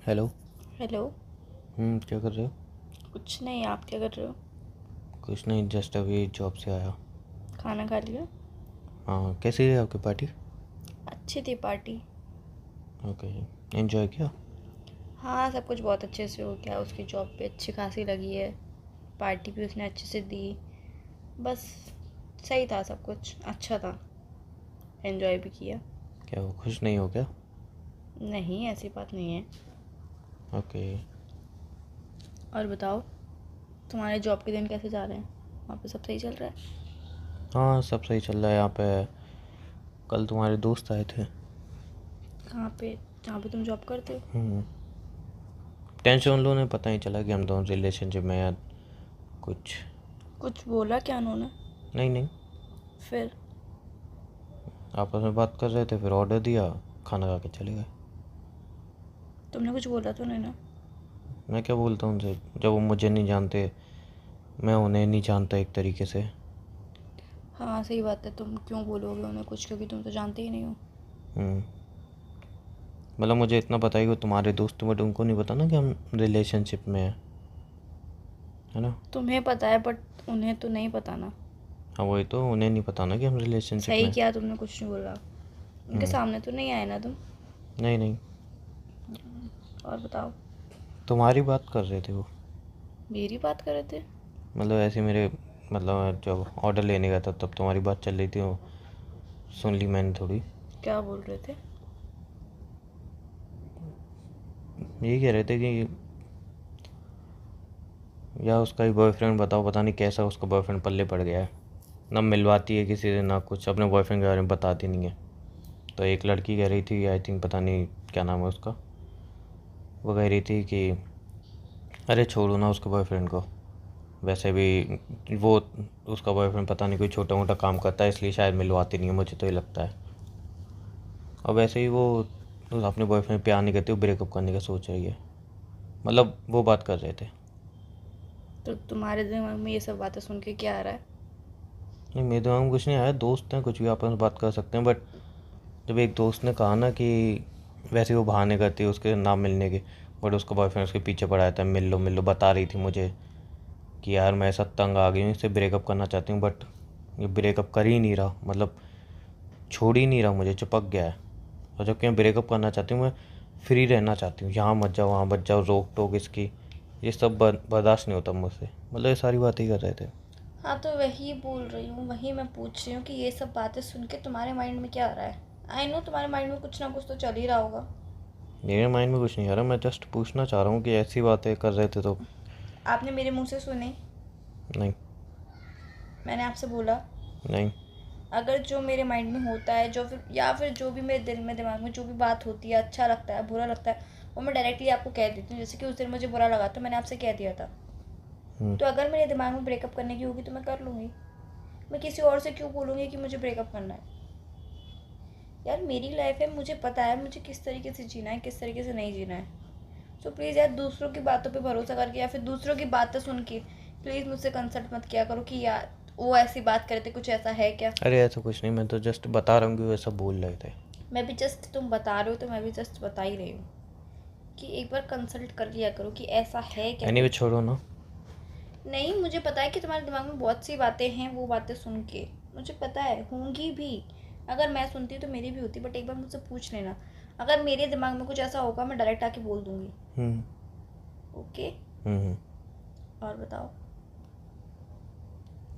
Hello. Hello. क्या कर रहे हो? कुछ नहीं, आप क्या कर रहे हो? कुछ नहीं, जस्ट अभी जॉब से आया। खाना खा लिया? हाँ, कैसी रही आपकी पार्टी? अच्छी थी पार्टी। ओके। एंजॉय किया? हाँ, सब कुछ बहुत अच्छे से हो गया। उसकी जॉब पे अच्छी खासी लगी है। पार्टी भी उसने अच्छे से दी। बस सही था, सब कुछ अच्छा था। एंजॉय भी किया। क्या वो खुश नहीं हो क्या? नहीं, ऐसी बात नहीं है। ओके। और बताओ, तुम्हारे जॉब के दिन कैसे जा रहे हैं? वहाँ पे सब सही चल रहा है? हाँ, सब सही चल रहा है यहाँ पे। कल तुम्हारे दोस्त आए थे। कहाँ पे? जहाँ पे तुम जॉब करते हो? टेंशन अच्छा। उन लोगों ने पता नहीं चला कि हम दोनों रिलेशनशिप में या कुछ। कुछ बोला क्या उन्होंने? नहीं नहीं, फिर? आपस में बात कर रहे थे, फिर ऑर्डर दिया, खाना खा के चले गए। तुमने कुछ बोला तो नहीं ना? मैं क्या बोलता हूँ उनसे, जब वो मुझे नहीं जानते, मैं उन्हें नहीं जानता एक तरीके से। हाँ, सही बात है। तुम क्यों बोलोगे उन्हें कुछ, क्योंकि तुम तो जानते ही नहीं हो। हम्म मतलब मुझे इतना पता है कि वो तुम्हारे दोस्त हैं, बट उनको नहीं पता ना कि हम रिलेशनशिप में हैं, है ना। तुम्हें पता है बट उन्हें तो नहीं पता ना। हाँ, वही तो, उन्हें नहीं पता ना कि हम रिलेशनशिप सही में हैं। किया तुमने, कुछ नहीं बोला। उनके हम्म सामने तो नहीं आए ना तुम? नहीं नहीं, और बताओ। तुम्हारी बात कर रहे थे वो। मेरी बात कर रहे थे? मतलब ऐसे मेरे, मतलब जब ऑर्डर लेने गया था तब तुम्हारी बात चल रही थी, वो सुन ली मैंने थोड़ी। क्या बोल रहे थे? यही कह रहे थे कि या उसका ही बॉयफ्रेंड बताओ, पता नहीं कैसा उसका बॉयफ्रेंड पल्ले पड़ गया है। ना मिलवाती है किसी से, ना कुछ, अपने बॉयफ्रेंड के बारे में बताती नहीं है। तो एक लड़की कह रही थी, आई थिंक, पता नहीं क्या नाम है उसका, वो कह रही थी कि अरे छोड़ो ना उसके बॉयफ्रेंड को, वैसे भी वो, उसका बॉयफ्रेंड पता नहीं कोई छोटा मोटा काम करता है, इसलिए शायद मिलवाती नहीं है, मुझे तो ये लगता है। और वैसे ही वो अपने बॉयफ्रेंड प्यार नहीं करती, वो ब्रेकअप करने का सोच रही है। मतलब वो बात कर रहे थे। तो तुम्हारे दिमाग में ये सब बातें सुन के क्या आ रहा है? नहीं, मेरे दिमाग में कुछ नहीं आया, दोस्त हैं, कुछ भी आपस में बात कर सकते हैं, बट जब एक दोस्त ने कहा ना कि वैसे वो बहाने करती है उसके ना मिलने के, बट उसका बॉयफ्रेंड उसके पीछे पड़ा था, मिल लो, बता रही थी मुझे कि यार मैं ऐसा तंग आ गई हूँ, इससे ब्रेकअप करना चाहती हूँ, बट ये ब्रेकअप कर ही नहीं रहा, मतलब छोड़ ही नहीं रहा, मुझे चिपक गया है। और जबकि मैं ब्रेकअप करना चाहती हूँ, मैं फ्री रहना चाहती हूँ, यहाँ मत जाओ वहाँ मत जाओ, रोक टोक इसकी, ये सब बर्दाश्त नहीं होता मुझसे। मतलब ये सारी बातें ही कर रहे थे। हाँ, तो वही बोल रही हूँ, वही मैं पूछ रही हूँ कि ये सब बातें सुन के तुम्हारे माइंड में क्या आ रहा है। आई नो तुम्हारे माइंड में कुछ ना कुछ तो चल ही रहा होगा। मेरे माइंड में कुछ नहीं आ रहा, मैं जस्ट पूछना चाह रहा हूँ कि ऐसी बातें कर रहे थे तो। आपने मेरे मुंह से सुनी? नहीं मैंने आपसे बोला? नहीं। अगर जो मेरे माइंड में होता है, जो फिर या फिर जो भी मेरे दिल में दिमाग में जो भी बात होती है, अच्छा लगता है बुरा लगता है, वो मैं डायरेक्टली आपको कह देती हूँ। जैसे कि उस दिन मुझे बुरा लगा तो मैंने आपसे कह दिया था। हम्म तो अगर मेरे दिमाग में ब्रेकअप करने की होगी तो मैं कर लूँगी। मैं किसी और से क्यों बोलूँगी कि मुझे ब्रेकअप करना है? यार, मेरी लाइफ है, मुझे पता है मुझे किस तरीके से जीना है, किस तरीके से नहीं जीना है। सो प्लीज़ यार, दूसरों की बातों पे भरोसा करके या फिर दूसरों की बातें सुन के प्लीज़ मुझसे कंसल्ट मत किया करो कि यार वो ऐसी बात करते, कुछ ऐसा है क्या। अरे ऐसा कुछ नहीं, मैं तो जस्ट बता रहा हूँ कि वो ऐसा बोल रहे थे। मैं भी जस्ट, तुम बता रहे हो तो मैं भी जस्ट बता ही रही हूँ कि एक बार कंसल्ट कर लिया करो कि ऐसा है क्या एनीवे कुछ। छोड़ो ना। नहीं, मुझे पता है कि तुम्हारे दिमाग में बहुत सी बातें हैं, वो बातें सुन के मुझे पता है होंगी भी। अगर मैं सुनती तो मेरी भी होती, बट एक बार मुझसे पूछ लेना। अगर मेरे दिमाग में कुछ ऐसा होगा मैं डायरेक्ट आके बोल दूंगी। हम्म ओके। हम्म और बताओ।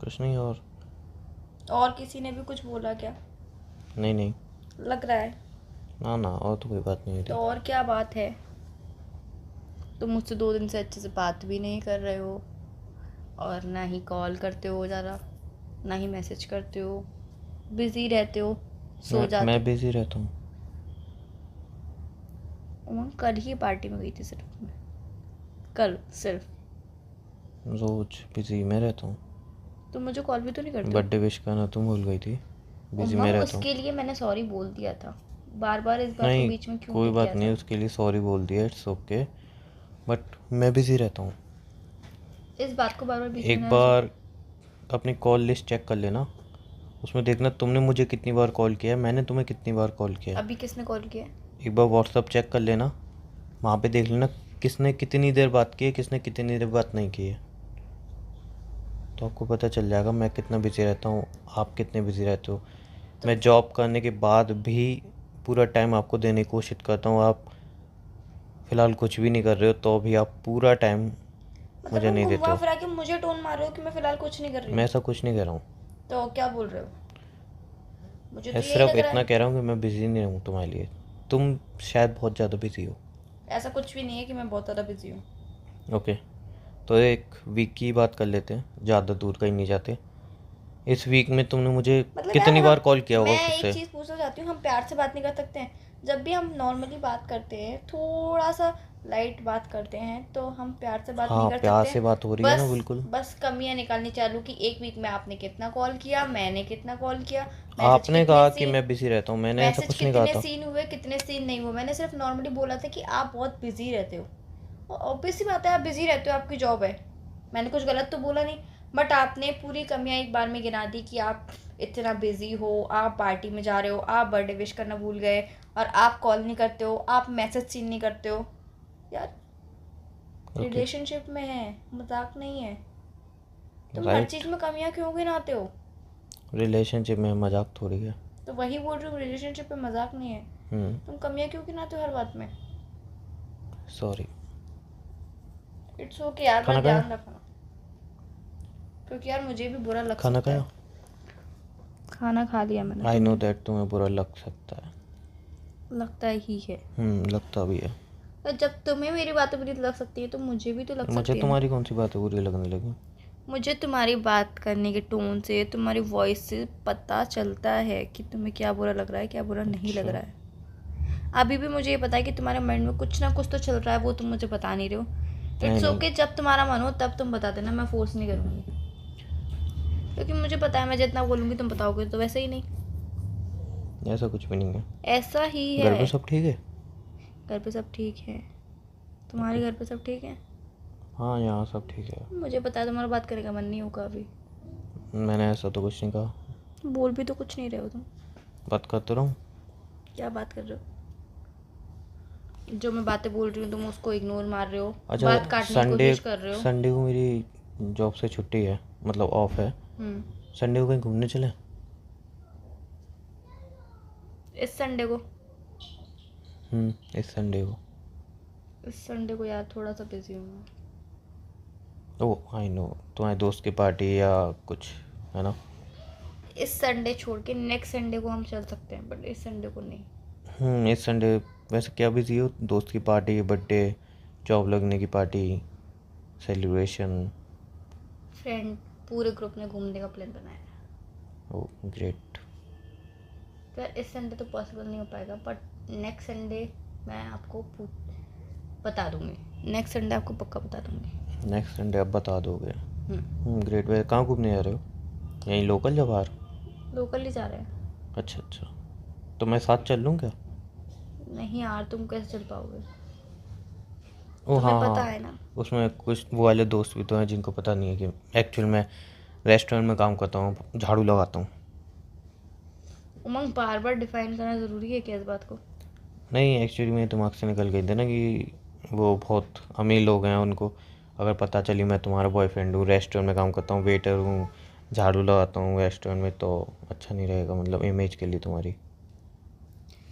कुछ नहीं। और किसी ने भी कुछ बोला क्या? नहीं नहीं, लग रहा है। ना ना, और तो कोई बात नहीं हुई तो थी। और क्या बात है? तुम मुझसे 2 दिन से अच्छे से बात भी नहीं कर रहे हो, और ना ही कॉल करते हो ज़्यादा, ना ही मैसेज करते हो, बिज़ी रहते हो, सो जाते मैं हो। बिजी रहता हूँ। उमंग, कल ही पार्टी में गई थी सिर्फ मैं। कल सिर्फ। रोज बिजी मैं रहता हूँ। तुम मुझे कॉल भी तो नहीं करते हो। बर्थडे विश करना तुम भूल गई थी। बिजी मैं उमंग, रहता हूँ। उसके लिए मैंने सॉरी बोल दिया था। बार बार इस बात को नहीं, बीच में क्यों कोई लेके बात आ नहीं, जाओ? उसके लिए सॉरी बोल दिया, इट्स ओके, बट मैं बिजी रहता हूँ। इस बात को बार बार बीच में एक ना आ जाओ। बार अपनी कॉल लिस्ट चेक कर लेना, उसमें देखना तुमने मुझे कितनी बार कॉल किया है, मैंने तुम्हें कितनी बार कॉल किया है। अभी किसने कॉल किया है? एक बार व्हाट्सअप चेक कर लेना, वहाँ पे देख लेना किसने कितनी देर बात की है, किसने कितनी देर बात नहीं की है, तो आपको पता चल जाएगा मैं कितना बिजी रहता हूँ, आप कितने बिजी रहते हो। मैं जॉब करने के बाद भी पूरा टाइम आपको देने की कोशिश करता हूँ, आप फ़िलहाल कुछ भी नहीं कर रहे हो तो भी आप पूरा टाइम मतलब मुझे तुम नहीं देते घुमा हो। फिरा के मुझे टोन मार रहे हो कि मैं फ़िलहाल कुछ नहीं कर रही मैं हूँ। ऐसा कुछ नहीं कह रहा हूँ, तो क्या बोल रहे हो? मुझे मैं तो यही सिर्फ लग रहा इतना है। कह रहा हूँ कि मैं बिज़ी नहीं हूँ तुम्हारे लिए, तुम शायद बहुत ज़्यादा बिज़ी हो। ऐसा कुछ भी नहीं है कि मैं बहुत ज़्यादा बिजी हूँ। ओके, तो एक वीक की बात कर लेते हैं, ज़्यादा दूर कहीं नहीं जाते। इस वीक में तुमने मुझे मतलब यार कितनी बार हम, कॉल किया होगा मैं खुद एक से? चीज़ पूछना चाहती हूँ, हम प्यार से बात नहीं कर सकते हैं? जब भी हम नॉर्मली बात करते हैं, थोड़ा सा लाइट बात करते हैं, तो हम प्यार से बात नहीं हाँ, कर प्यार सकते से हैं? बात हो रही है ना, बस बिल्कुल। बस कमियां निकालनी चालू कि एक वीक में आपने कितना कॉल किया, मैंने कितना कॉल किया, मैसेज आपने कितने कहा कि सीन मैं बिज़ी रहता हूँ, मैंने ऐसा मैसेज कुछ नहीं कहा कितने था। सीन हुए, कितने सीन नहीं हुए। मैंने सिर्फ नॉर्मली बोला था कि आप बहुत बिजी रहते हो, और ऑब्वियस सी बात है, आप बिजी रहते हो, आपकी जॉब है। मैंने कुछ गलत तो बोला नहीं, बट आपने पूरी कमियां एक बार में गिना दी कि आप इतना बिजी हो, आप पार्टी में जा रहे हो, आप बर्थडे विश करना भूल गए, और आप कॉल नहीं करते हो, आप मैसेज सीन नहीं करते हो। यार ओके, रिलेशनशिप में है, मजाक नहीं है। तुम हर राइट। चीज़ में कमियां क्यों गिनाते हो? रिलेशनशिप में मजाक थोड़ी है। तो वही बोल रही हूँ, रिलेशनशिप में मजाक नहीं है। तुम कमियां क्यों गिनाते हो हर बात में? सॉरी। इट्स ओके यार, खाना बस खाया? ध्यान रखना, क्योंकि यार मुझे भी बुरा लग खाना सकता खाया? है। खाना खा लिया मैंने। आई नो तुमने? दैट तुम्हें बुरा लग सकता है। लगता ही है। लगता भी है। और जब तुम्हें मेरी बातें बुरी लग सकती है, तो मुझे भी तो लग मुझे सकती है ना। तुम्हारी कौन सी बातें बुरी लगने लगी? मुझे तुम्हारी बात करने के टोन से, तुम्हारी वॉइस से पता चलता है कि तुम्हें क्या बुरा लग रहा है, क्या बुरा नहीं लग अच्छा। रहा है। अभी भी मुझे ये पता है कि तुम्हारे माइंड में कुछ ना कुछ तो चल रहा है, वो तुम मुझे बता नहीं रहे हो। नहीं इट्स नहीं, ओके, जब तुम्हारा मन हो तब तुम बता देना, मैं फोर्स नहीं करूँगी, क्योंकि मुझे पता है मैं जितना बोलूँगी तुम बताओगे, तो वैसे ही नहीं। ऐसा कुछ भी नहीं है। ऐसा ही घर पे है। सब ठीक है? घर पे सब ठीक है। तुम्हारे ओके। घर पे सब ठीक है? हाँ, यहाँ सब ठीक है। मुझे पता है तुम्हारा बात करने का मन नहीं होगा अभी। मैंने ऐसा तो कुछ नहीं कहा। बोल भी तो कुछ नहीं रहे हो तुम। बात करते रहूँ? क्या बात कर रहे हो? जो मैं बातें बोल रही हूँ तुम उसको इग्नोर मार रहे हो, अच्छा, बात काटने की संडे कोशिश कर रहे हो। संडे को मेरी जॉब से छुट्टी है, मतलब ऑफ है। संडे को कहीं घूमने चले? इस संडे को? इस संडे को। इस संडे को यार थोड़ा सा बिजी हूँ मैं। ओह आई नो, तुम्हारे दोस्त की पार्टी या कुछ है ना? इस संडे छोड़ के नेक्स्ट संडे को हम चल सकते हैं, बट इस संडे को नहीं। इस संडे वैसे क्या बिजी हो? दोस्त की पार्टी, बर्थडे, जॉब लगने की पार्टी, सेलिब्रेशन? फ्रेंड पूरे ग्रुप ने घूमने का प्लान बनाया है। Oh great. तो यार इस संडे तो पॉसिबल नहीं हो पाएगा, बट नेक्स्ट संडे मैं आपको बता दूंगी। नेक्स्ट संडे आपको पक्का बता दूंगी। नेक्स्ट संडे आप बता दोगे? ग्रेट। वैसे कहाँ घूमने जा रहे हो? यहीं लोकल या बाहर? लोकल ही जा रहे हैं। अच्छा अच्छा, तो मैं साथ चल लूँ क्या? नहीं यार, तुम कैसे चल पाओगे? ओह तुम्हें हाँ पता हाँ, है ना। उसमें कुछ वो वाले दोस्त भी तो हैं जिनको पता नहीं है कि एक्चुअल में रेस्टोरेंट में काम करता हूँ, झाड़ू लगाता हूँ। उमंग, बार बार डिफाइन करना ज़रूरी है क्या इस बात को? नहीं, एक्चुअली मेरे दिमाग से निकल गई थी ना कि वो बहुत अमीर लोग हैं, उनको अगर पता चली मैं तुम्हारा बॉयफ्रेंड हूँ, रेस्टोरेंट में काम करता हूँ, वेटर हूँ, झाड़ू लगाता हूँ रेस्टोरेंट में, तो अच्छा नहीं रहेगा, मतलब इमेज के लिए तुम्हारी।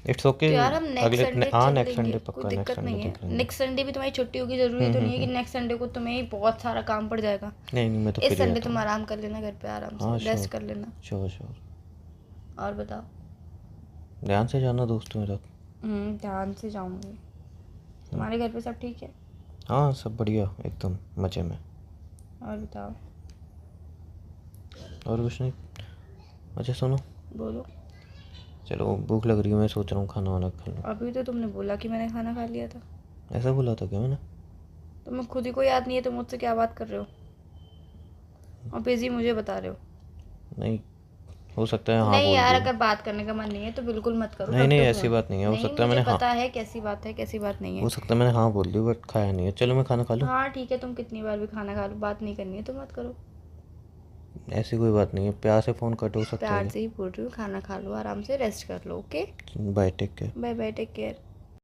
It's okay. तो यार हम नेक्स्ट संडे हाँ, चल नेक्स्ट लेंगे, संडे कोई पक्का, नेक्स्ट दिक्कत संडे नहीं देख है। लेंगे। नेक्स्ट संडे भी तुम्हारी छुट्टी होगी, ज़रूरी तो नहीं है कि नेक्स्ट संडे को तुम्हें ही बहुत सारा काम पड़ जाएगा। नहीं नहीं, मैं तो इस फ्री संडे रहता तुम हूँ। आराम कर लेना घर पे, आराम हाँ से रेस्ट श्योर, कर लेना। Sure sure. और बताओ। ध्यान से जाना दोस्तों मेरे साथ। ध्यान से जाऊंगी। तुम्हारे घर पे सब ठीक है? हाँ, सब बढ़िया, एकदम मज़े में। और बताओ। और कुछ नहीं। अच्छा सुनो, बोलो। चलो भूख लग रही है, मैं सोच रहा हूँ खाना वाना खा लूँ। अभी तो तुमने बोला कि मैंने खाना खा लिया था। ऐसा बोला था क्या मैंने? तुम्हें खुद ही को याद नहीं है, तुम मुझसे क्या बात कर रहे हो, और बिजी मुझे बता रहे हो। नहीं, हो सकता है हाँ नहीं बोल यार, दूँ। अगर बात करने का मन नहीं है तो बिल्कुल मत करो, नहीं रख नहीं, दो ऐसी फोन। बात नहीं है, हो नहीं, सकता है मुझे मैंने हाँ, पता है कैसी बात है, कैसी बात नहीं हो है। सकता है मैंने हाँ बोल दी, बट खाया नहीं है। चलो मैं खाना खा लूँ। हाँ ठीक है, तुम कितनी बार भी खाना खा लो, बात नहीं करनी है तो मत करो। ऐसी कोई बात नहीं है, प्यार से फ़ोन कट हो सकता प्यार है से ही बोल रही हूँ, खाना खा लो, आराम से रेस्ट कर लो। ओके, क्या? Bye, take care. Bye bye, take care.